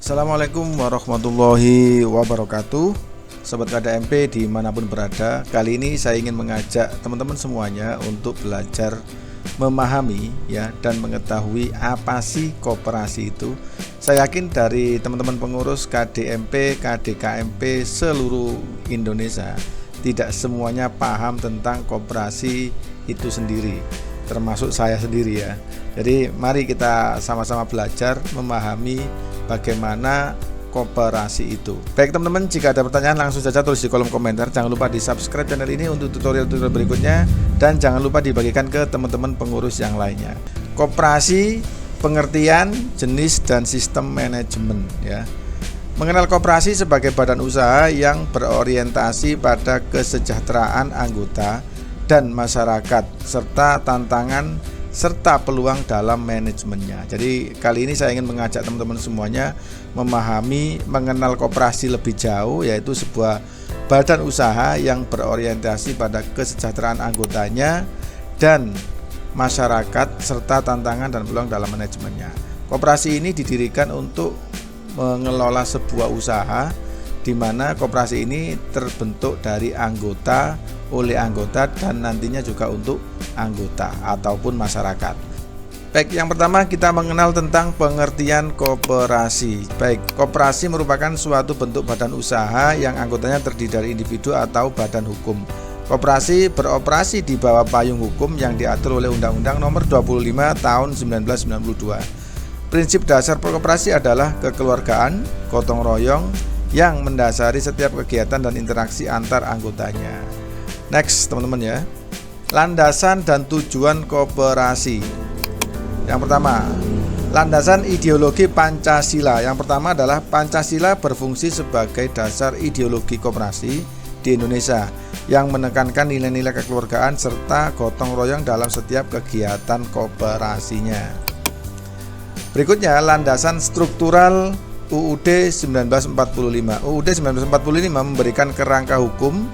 Assalamualaikum warahmatullahi wabarakatuh. Sobat KDMP dimanapun berada, kali ini saya ingin mengajak teman-teman semuanya untuk belajar memahami ya dan mengetahui apa sih koperasi itu. Saya yakin dari teman-teman pengurus KDMP, KDKMP seluruh Indonesia tidak semuanya paham tentang koperasi itu sendiri, termasuk saya sendiri ya. Jadi mari kita sama-sama belajar memahami bagaimana koperasi itu. Baik teman-teman, jika ada pertanyaan langsung saja tulis di kolom komentar. Jangan lupa di subscribe channel ini untuk tutorial-tutorial berikutnya, dan jangan lupa dibagikan ke teman-teman pengurus yang lainnya. Koperasi, pengertian, jenis, dan sistem manajemen ya. Mengenal koperasi sebagai badan usaha yang berorientasi pada kesejahteraan anggota dan masyarakat serta tantangan serta peluang dalam manajemennya. Jadi kali ini saya ingin mengajak teman-teman semuanya memahami, mengenal koperasi lebih jauh, yaitu sebuah badan usaha yang berorientasi pada kesejahteraan anggotanya dan masyarakat serta tantangan dan peluang dalam manajemennya. Koperasi ini didirikan untuk mengelola sebuah usaha di mana koperasi ini terbentuk dari anggota, oleh anggota, dan nantinya juga untuk anggota ataupun masyarakat. Baik, yang pertama kita mengenal tentang pengertian koperasi. Baik, koperasi merupakan suatu bentuk badan usaha yang anggotanya terdiri dari individu atau badan hukum. Koperasi beroperasi di bawah payung hukum yang diatur oleh Undang-Undang Nomor 25 Tahun 1992. Prinsip dasar koperasi adalah kekeluargaan, gotong royong yang mendasari setiap kegiatan dan interaksi antar anggotanya. Next teman-teman ya. Landasan dan tujuan koperasi. Yang pertama, landasan ideologi Pancasila. Yang pertama adalah Pancasila berfungsi sebagai dasar ideologi koperasi di Indonesia yang menekankan nilai-nilai kekeluargaan serta gotong royong dalam setiap kegiatan koperasinya. Berikutnya, landasan struktural UUD 1945. UUD 1945 memberikan kerangka hukum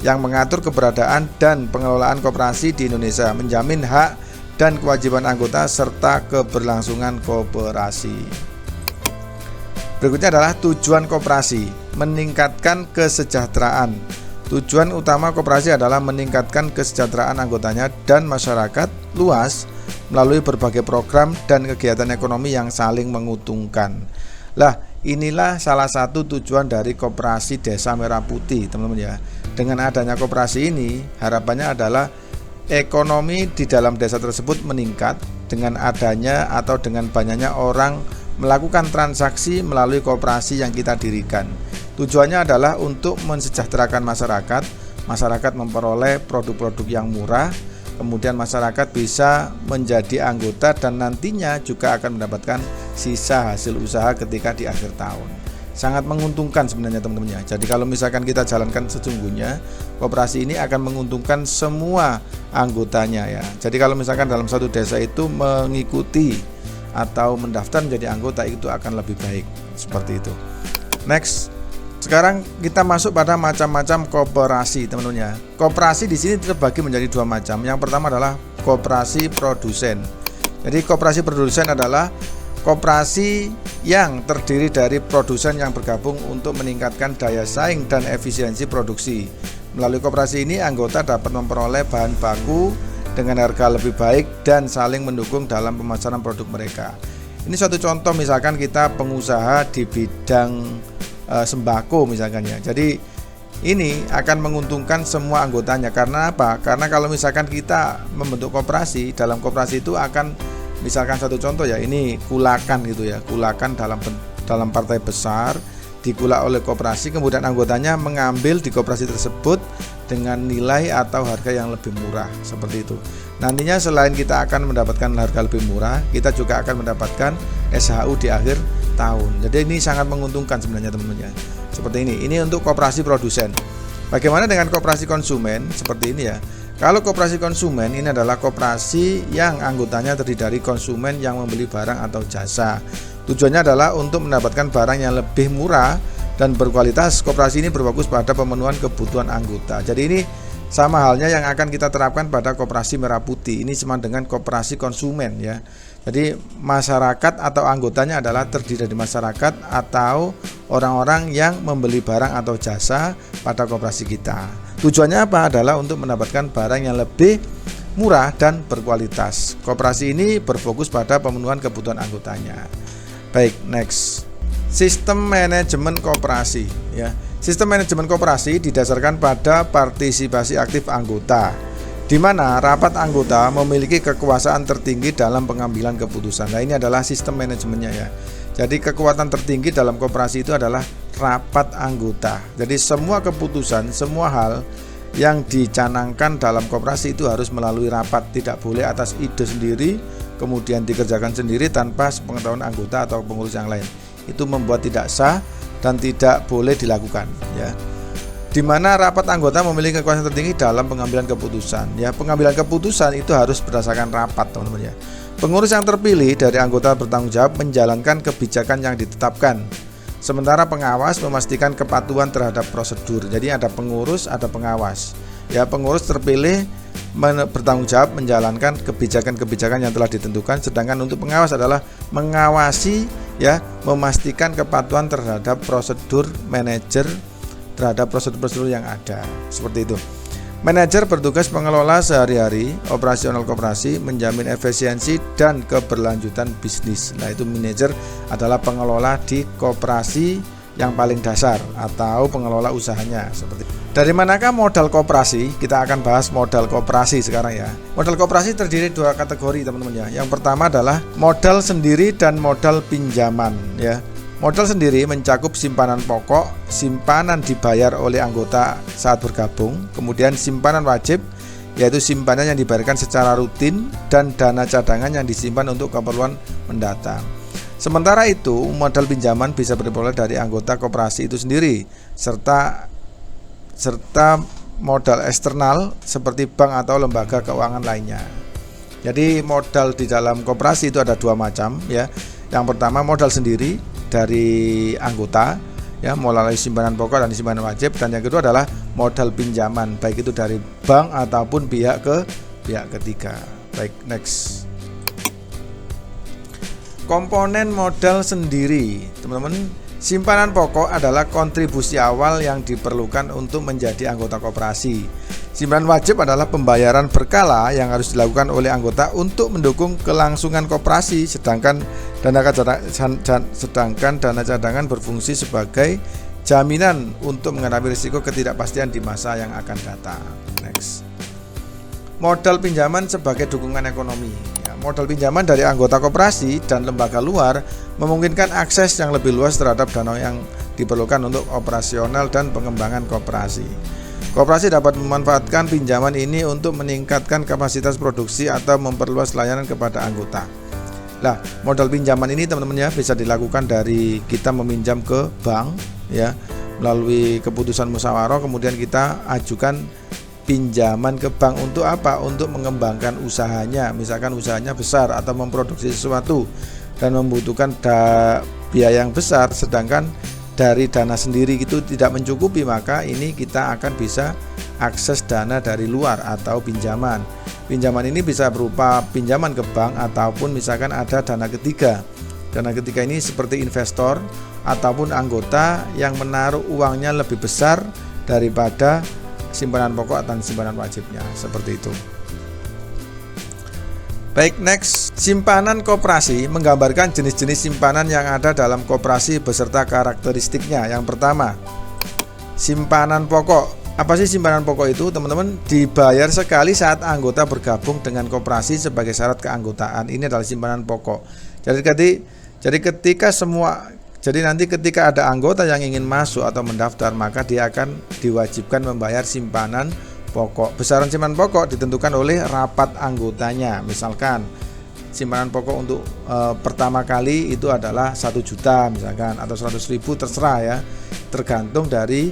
yang mengatur keberadaan dan pengelolaan koperasi di Indonesia, menjamin hak dan kewajiban anggota serta keberlangsungan koperasi. Berikutnya adalah tujuan koperasi, meningkatkan kesejahteraan. Tujuan utama koperasi adalah meningkatkan kesejahteraan anggotanya dan masyarakat luas melalui berbagai program dan kegiatan ekonomi yang saling menguntungkan. Lah, inilah salah satu tujuan dari Koperasi Desa Merah Putih, teman-teman ya. Dengan adanya koperasi ini, harapannya adalah ekonomi di dalam desa tersebut meningkat dengan adanya atau dengan banyaknya orang melakukan transaksi melalui koperasi yang kita dirikan. Tujuannya adalah untuk mensejahterakan masyarakat. Masyarakat memperoleh produk-produk yang murah, kemudian masyarakat bisa menjadi anggota dan nantinya juga akan mendapatkan sisa hasil usaha ketika di akhir tahun. Sangat menguntungkan sebenarnya teman-teman ya. Jadi kalau misalkan kita jalankan sesungguhnya, koperasi ini akan menguntungkan semua anggotanya ya. Jadi kalau misalkan dalam satu desa itu mengikuti atau mendaftar menjadi anggota, itu akan lebih baik, seperti itu. Next, sekarang kita masuk pada macam-macam koperasi teman-teman ya. Koperasi di sini terbagi menjadi dua macam. Yang pertama adalah koperasi produsen. Jadi koperasi produsen adalah koperasi yang terdiri dari produsen yang bergabung untuk meningkatkan daya saing dan efisiensi produksi. Melalui koperasi ini anggota dapat memperoleh bahan baku dengan harga lebih baik dan saling mendukung dalam pemasaran produk mereka. Ini suatu contoh, misalkan kita pengusaha di bidang sembako misalkan ya. Jadi ini akan menguntungkan semua anggotanya. Karena apa? Karena kalau misalkan kita membentuk koperasi, dalam koperasi itu akan, misalkan satu contoh ya, ini kulakan gitu ya. Kulakan dalam partai besar dikulak oleh koperasi, kemudian anggotanya mengambil di koperasi tersebut dengan nilai atau harga yang lebih murah, seperti itu. Nantinya selain kita akan mendapatkan harga lebih murah, kita juga akan mendapatkan SHU di akhir tahun. Jadi ini sangat menguntungkan sebenarnya teman-teman ya. Seperti ini. Ini untuk koperasi produsen. Bagaimana dengan koperasi konsumen? Seperti ini ya. Kalau koperasi konsumen ini adalah koperasi yang anggotanya terdiri dari konsumen yang membeli barang atau jasa. Tujuannya adalah untuk mendapatkan barang yang lebih murah dan berkualitas. Koperasi ini berfokus pada pemenuhan kebutuhan anggota. Jadi ini sama halnya yang akan kita terapkan pada Koperasi Merah Putih. Ini sama dengan koperasi konsumen ya. Jadi masyarakat atau anggotanya adalah terdiri dari masyarakat atau orang-orang yang membeli barang atau jasa pada koperasi kita. Tujuannya apa? Adalah untuk mendapatkan barang yang lebih murah dan berkualitas. Koperasi ini berfokus pada pemenuhan kebutuhan anggotanya. Baik, next. Sistem manajemen koperasi ya. Sistem manajemen koperasi didasarkan pada partisipasi aktif anggota, di mana rapat anggota memiliki kekuasaan tertinggi dalam pengambilan keputusan. Nah, ini adalah sistem manajemennya ya. Jadi kekuatan tertinggi dalam koperasi itu adalah rapat anggota. Jadi semua keputusan, semua hal yang dicanangkan dalam koperasi itu harus melalui rapat, tidak boleh atas ide sendiri kemudian dikerjakan sendiri tanpa sepengetahuan anggota atau pengurus yang lain. Itu membuat tidak sah dan tidak boleh dilakukan ya. Di mana rapat anggota memiliki kekuasaan tertinggi dalam pengambilan keputusan ya. Pengambilan keputusan itu harus berdasarkan rapat, teman-teman ya. Pengurus yang terpilih dari anggota bertanggung jawab menjalankan kebijakan yang ditetapkan, sementara pengawas memastikan kepatuhan terhadap prosedur. Jadi ada pengurus, ada pengawas ya. Pengurus terpilih bertanggung jawab menjalankan kebijakan-kebijakan yang telah ditentukan, sedangkan untuk pengawas adalah mengawasi ya, memastikan kepatuhan terhadap prosedur manajer, terhadap prosedur-prosedur yang ada. Seperti itu. Manajer bertugas mengelola sehari-hari operasional koperasi, menjamin efisiensi dan keberlanjutan bisnis. Nah, itu manajer adalah pengelola di koperasi yang paling dasar atau pengelola usahanya. Seperti itu. Dari manakah modal koperasi? Kita akan bahas modal koperasi sekarang ya. Modal koperasi terdiri dua kategori, teman-teman ya. Yang pertama adalah modal sendiri dan modal pinjaman ya. Modal sendiri mencakup simpanan pokok, simpanan dibayar oleh anggota saat bergabung, kemudian simpanan wajib, yaitu simpanan yang dibayarkan secara rutin, dan dana cadangan yang disimpan untuk keperluan mendatang. Sementara itu, modal pinjaman bisa diperoleh dari anggota koperasi itu sendiri, serta modal eksternal seperti bank atau lembaga keuangan lainnya. Jadi modal di dalam koperasi itu ada dua macam ya. Yang pertama modal sendiri dari anggota ya, melalui simpanan pokok dan simpanan wajib, dan yang kedua adalah modal pinjaman, baik itu dari bank ataupun pihak ketiga. Baik, next. Komponen modal sendiri, teman-teman. Simpanan pokok adalah kontribusi awal yang diperlukan untuk menjadi anggota koperasi. Simpanan wajib adalah pembayaran berkala yang harus dilakukan oleh anggota untuk mendukung kelangsungan koperasi, sedangkan dana cadangan berfungsi sebagai jaminan untuk menghadapi risiko ketidakpastian di masa yang akan datang. Next. Modal pinjaman sebagai dukungan ekonomi. Modal pinjaman dari anggota koperasi dan lembaga luar memungkinkan akses yang lebih luas terhadap dana yang diperlukan untuk operasional dan pengembangan koperasi. Koperasi dapat memanfaatkan pinjaman ini untuk meningkatkan kapasitas produksi atau memperluas layanan kepada anggota. Nah, modal pinjaman ini teman-teman ya bisa dilakukan dari kita meminjam ke bank ya, melalui keputusan musyawarah, kemudian kita ajukan pinjaman ke bank untuk apa? Untuk mengembangkan usahanya. Misalkan usahanya besar atau memproduksi sesuatu dan membutuhkan biaya yang besar, sedangkan dari dana sendiri itu tidak mencukupi, maka ini kita akan bisa akses dana dari luar atau pinjaman. Pinjaman ini bisa berupa pinjaman ke bank ataupun misalkan ada dana ketiga. Dana ketiga ini seperti investor ataupun anggota yang menaruh uangnya lebih besar daripada simpanan pokok dan simpanan wajibnya, seperti itu. Baik, next. Simpanan koperasi menggambarkan jenis-jenis simpanan yang ada dalam koperasi beserta karakteristiknya. Yang pertama, simpanan pokok. Apa sih simpanan pokok itu, teman-teman? Dibayar sekali saat anggota bergabung dengan koperasi sebagai syarat keanggotaan. Ini adalah simpanan pokok. Jadi nanti ketika ada anggota yang ingin masuk atau mendaftar, maka dia akan diwajibkan membayar simpanan pokok. Besaran simpanan pokok ditentukan oleh rapat anggotanya. Misalkan simpanan pokok untuk pertama kali itu adalah 1 juta misalkan, atau 100.000, terserah ya, tergantung dari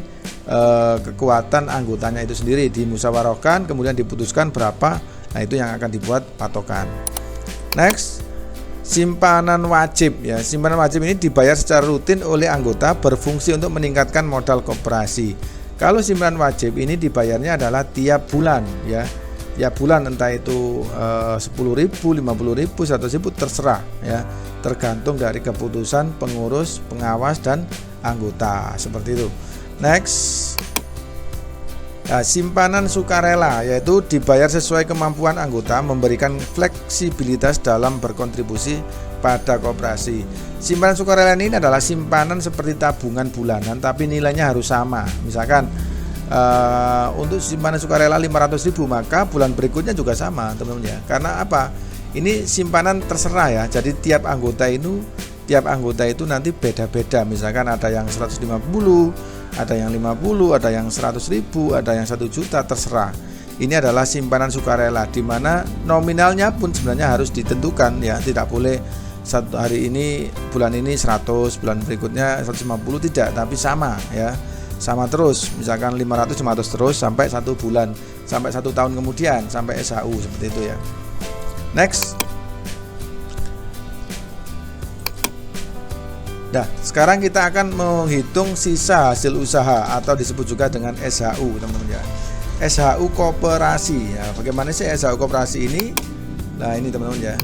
kekuatan anggotanya itu sendiri. Dimusyawarahkan kemudian diputuskan berapa. Nah, itu yang akan dibuat patokan. Next. Simpanan wajib ya. Simpanan wajib ini dibayar secara rutin oleh anggota, berfungsi untuk meningkatkan modal koperasi. Kalau simpanan wajib ini dibayarnya adalah tiap bulan ya. tiap bulan, entah itu 10.000, 50.000, 100.000 terserah ya, tergantung dari keputusan pengurus, pengawas dan anggota, seperti itu. Next. Nah, simpanan sukarela yaitu dibayar sesuai kemampuan anggota, memberikan fleksibilitas dalam berkontribusi pada koperasi. Simpanan sukarela ini adalah simpanan seperti tabungan bulanan tapi nilainya harus sama. Misalkan untuk simpanan sukarela 500.000, maka bulan berikutnya juga sama, teman-teman ya. Karena apa? Ini simpanan terserah ya. Jadi tiap anggota itu nanti beda-beda. Misalkan ada yang 150, ada yang 50, ada yang 100.000, ada yang 1 juta, terserah. Ini adalah simpanan sukarela, di mana nominalnya pun sebenarnya harus ditentukan ya. Tidak boleh satu hari ini, bulan ini 100, bulan berikutnya 150, tidak, tapi sama ya. Sama terus, misalkan 500 terus sampai 1 bulan, sampai 1 tahun kemudian, sampai SHU, seperti itu ya. Next. Nah, sekarang kita akan menghitung sisa hasil usaha atau disebut juga dengan SHU, teman-teman ya. SHU koperasi ya. Bagaimana sih SHU koperasi ini? Nah, ini teman-teman ya.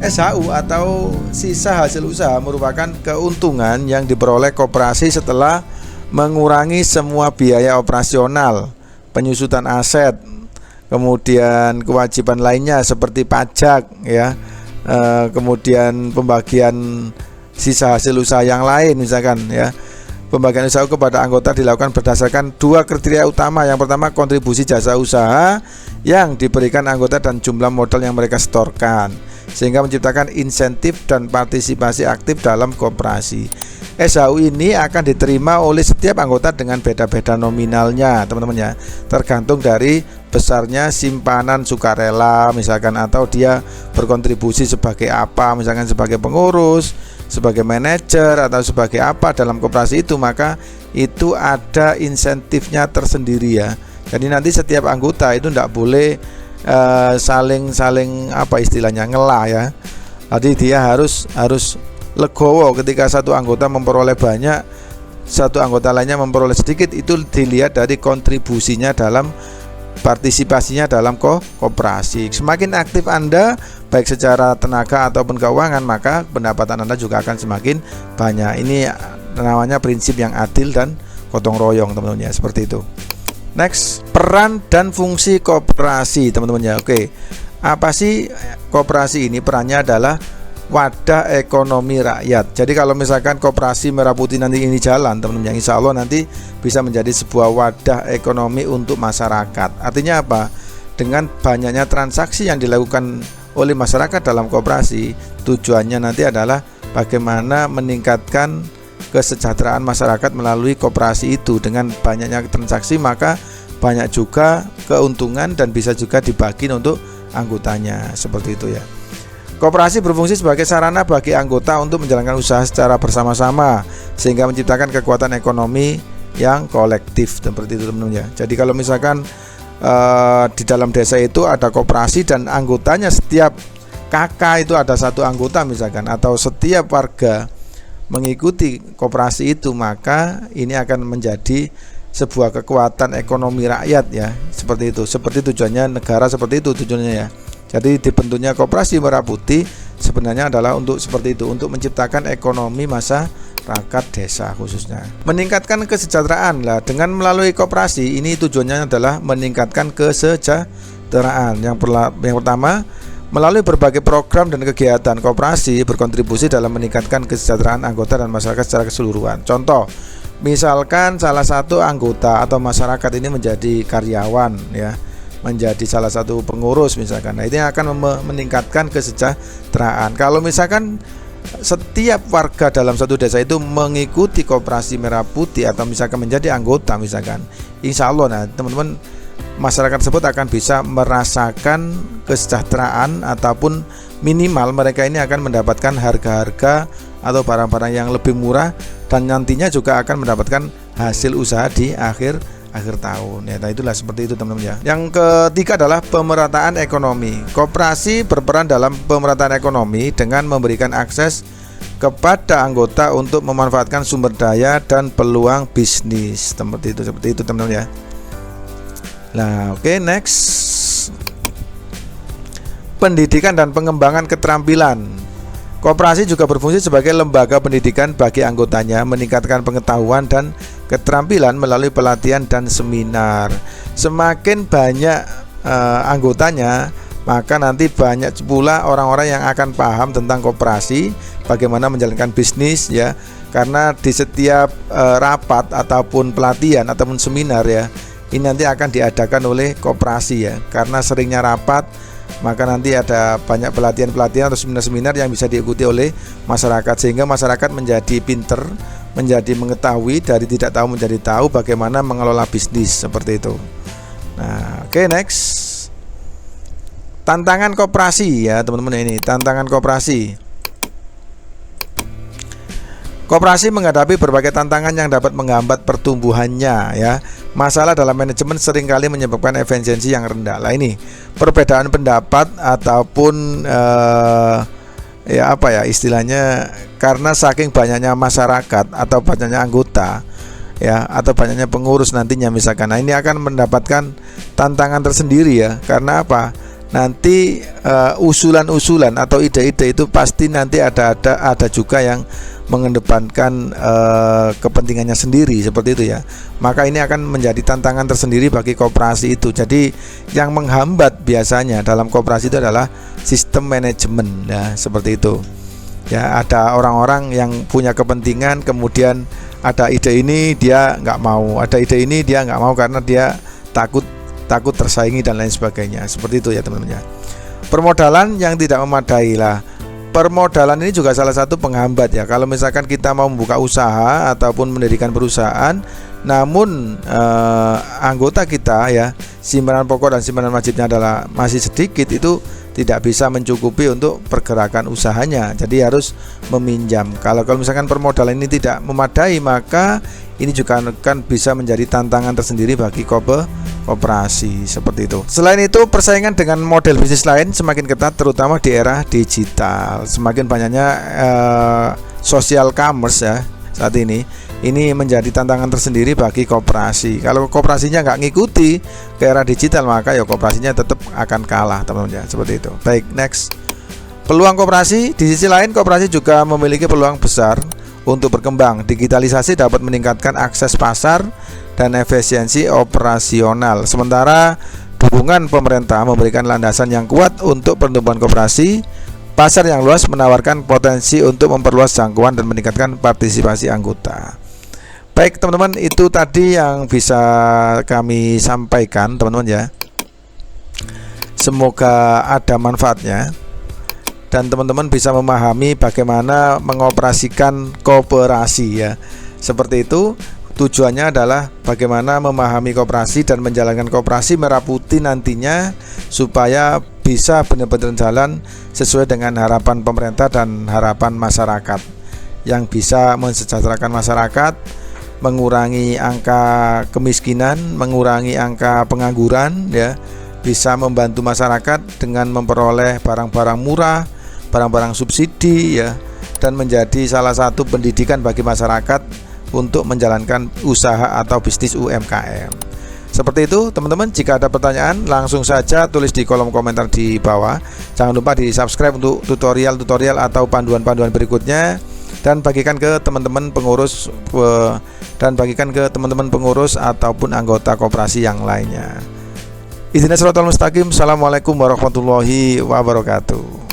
SHU atau sisa hasil usaha merupakan keuntungan yang diperoleh koperasi setelah mengurangi semua biaya operasional, penyusutan aset, kemudian kewajiban lainnya seperti pajak ya, kemudian pembagian sisa hasil usaha yang lain misalkan ya. Pembagian usaha kepada anggota dilakukan berdasarkan 2 kriteria utama. Yang pertama, kontribusi jasa usaha yang diberikan anggota dan jumlah modal yang mereka setorkan, sehingga menciptakan insentif dan partisipasi aktif dalam koperasi. SHU ini akan diterima oleh setiap anggota dengan beda-beda nominalnya, teman-teman ya. Tergantung dari besarnya simpanan sukarela misalkan, atau dia berkontribusi sebagai apa, misalkan sebagai pengurus, sebagai manajer, atau sebagai apa dalam koperasi itu, maka itu ada insentifnya tersendiri ya. Jadi nanti setiap anggota itu tidak boleh saling apa istilahnya, ngelah ya. Jadi dia harus legowo ketika satu anggota memperoleh banyak, satu anggota lainnya memperoleh sedikit. Itu dilihat dari kontribusinya dalam partisipasinya dalam koperasi. Semakin aktif Anda baik secara tenaga ataupun keuangan, maka pendapatan Anda juga akan semakin banyak. Ini namanya prinsip yang adil dan gotong royong, teman-teman ya, seperti itu. Next, peran dan fungsi koperasi, teman-teman ya. Oke, apa sih koperasi ini? Perannya adalah wadah ekonomi rakyat. Jadi kalau misalkan koperasi Merah Putih nanti ini jalan, teman-teman, yang insya Allah nanti bisa menjadi sebuah wadah ekonomi untuk masyarakat. Artinya apa? Dengan banyaknya transaksi yang dilakukan oleh masyarakat dalam koperasi, tujuannya nanti adalah bagaimana meningkatkan kesejahteraan masyarakat melalui koperasi itu. Dengan banyaknya transaksi, maka banyak juga keuntungan dan bisa juga dibagi untuk anggotanya, seperti itu ya. Koperasi berfungsi sebagai sarana bagi anggota untuk menjalankan usaha secara bersama-sama, sehingga menciptakan kekuatan ekonomi yang kolektif, seperti itu, teman-teman ya. Jadi kalau misalkan di dalam desa itu ada koperasi dan anggotanya, setiap kakak itu ada 1 anggota misalkan, atau setiap warga mengikuti koperasi itu, maka ini akan menjadi sebuah kekuatan ekonomi rakyat ya, seperti itu. Seperti tujuannya negara, seperti itu tujuannya ya. Jadi dibentuknya koperasi Merah Putih sebenarnya adalah untuk seperti itu, untuk menciptakan ekonomi masyarakat desa khususnya. Meningkatkan kesejahteraan lah, dengan melalui koperasi ini tujuannya adalah meningkatkan kesejahteraan. Yang pertama, melalui berbagai program dan kegiatan koperasi berkontribusi dalam meningkatkan kesejahteraan anggota dan masyarakat secara keseluruhan. Contoh, misalkan salah satu anggota atau masyarakat ini menjadi karyawan ya, menjadi salah satu pengurus misalkan. Nah, ini akan meningkatkan kesejahteraan. Kalau misalkan setiap warga dalam satu desa itu mengikuti koperasi Merah Putih atau misalkan menjadi anggota misalkan, insya Allah nah teman-teman, masyarakat tersebut akan bisa merasakan kesejahteraan, ataupun minimal mereka ini akan mendapatkan harga-harga atau barang-barang yang lebih murah, dan nantinya juga akan mendapatkan hasil usaha di akhir tahun ya. Nah, itulah seperti itu, teman-teman ya. Yang ketiga adalah pemerataan ekonomi. Koperasi berperan dalam pemerataan ekonomi dengan memberikan akses kepada anggota untuk memanfaatkan sumber daya dan peluang bisnis, seperti itu teman-teman ya. Nah, oke, next. pendidikan dan pengembangan keterampilan. Koperasi juga berfungsi sebagai lembaga pendidikan bagi anggotanya, meningkatkan pengetahuan dan keterampilan melalui pelatihan dan seminar. Semakin banyak anggotanya, maka nanti banyak pula orang-orang yang akan paham tentang koperasi, bagaimana menjalankan bisnis ya. Karena di setiap rapat ataupun pelatihan ataupun seminar ya, ini nanti akan diadakan oleh koperasi ya. Karena seringnya rapat, maka nanti ada banyak pelatihan-pelatihan atau seminar-seminar yang bisa diikuti oleh masyarakat, sehingga masyarakat menjadi pinter, menjadi mengetahui, dari tidak tahu menjadi tahu bagaimana mengelola bisnis seperti itu. Nah, oke, next. Tantangan koperasi ya teman-teman, ini tantangan koperasi. Koperasi menghadapi berbagai tantangan yang dapat menghambat pertumbuhannya ya. Masalah dalam manajemen seringkali menyebabkan efisiensi yang rendah. Lah ini perbedaan pendapat ataupun istilahnya, karena saking banyaknya masyarakat atau banyaknya anggota ya, atau banyaknya pengurus nantinya misalkan. Nah, ini akan mendapatkan tantangan tersendiri ya. Karena apa? Nanti usulan-usulan atau ide-ide itu pasti nanti ada juga yang mengedepankan kepentingannya sendiri seperti itu ya. Maka ini akan menjadi tantangan tersendiri bagi koperasi itu. Jadi yang menghambat biasanya dalam koperasi itu adalah sistem manajemen ya, seperti itu. Ya, ada orang-orang yang punya kepentingan, kemudian ada ide ini dia nggak mau, ada ide ini dia nggak mau karena dia takut tersaingi dan lain sebagainya. Seperti itu ya teman-teman ya. Permodalan yang tidak memadai lah. Permodalan ini juga salah satu penghambat ya. Kalau misalkan kita mau membuka usaha ataupun mendirikan perusahaan, namun anggota kita ya, simpanan pokok dan simpanan wajibnya adalah masih sedikit, itu tidak bisa mencukupi untuk pergerakan usahanya. Jadi harus meminjam. Kalau misalkan permodalan ini tidak memadai, maka ini juga akan bisa menjadi tantangan tersendiri bagi koperasi seperti itu. Selain itu, persaingan dengan model bisnis lain semakin ketat, terutama di era digital. Semakin banyaknya social commerce ya saat ini menjadi tantangan tersendiri bagi koperasi. Kalau koperasinya nggak ngikuti ke era digital, maka ya koperasinya tetap akan kalah teman-teman ya, seperti itu. Baik, next. Peluang koperasi. Di sisi lain, koperasi juga memiliki peluang besar untuk berkembang. Digitalisasi dapat meningkatkan akses pasar dan efisiensi operasional. Sementara dukungan pemerintah memberikan landasan yang kuat untuk pertumbuhan koperasi. Pasar yang luas menawarkan potensi untuk memperluas jangkauan dan meningkatkan partisipasi anggota. Baik teman-teman, itu tadi yang bisa kami sampaikan teman-teman ya. Semoga ada manfaatnya dan teman-teman bisa memahami bagaimana mengoperasikan koperasi ya. Seperti itu. Tujuannya adalah bagaimana memahami koperasi dan menjalankan koperasi merah putih nantinya, supaya bisa benar-benar jalan sesuai dengan harapan pemerintah dan harapan masyarakat, yang bisa mensejahterakan masyarakat, mengurangi angka kemiskinan, mengurangi angka pengangguran ya, bisa membantu masyarakat dengan memperoleh barang-barang murah, barang-barang subsidi ya, dan menjadi salah satu pendidikan bagi masyarakat untuk menjalankan usaha atau bisnis UMKM. Seperti itu teman-teman. Jika ada pertanyaan, langsung saja tulis di kolom komentar di bawah. Jangan lupa di subscribe untuk tutorial-tutorial atau panduan-panduan berikutnya, dan bagikan ke teman-teman pengurus ataupun anggota koperasi yang lainnya. Ihdinas siratal mustaqim. Assalamualaikum warahmatullahi wabarakatuh.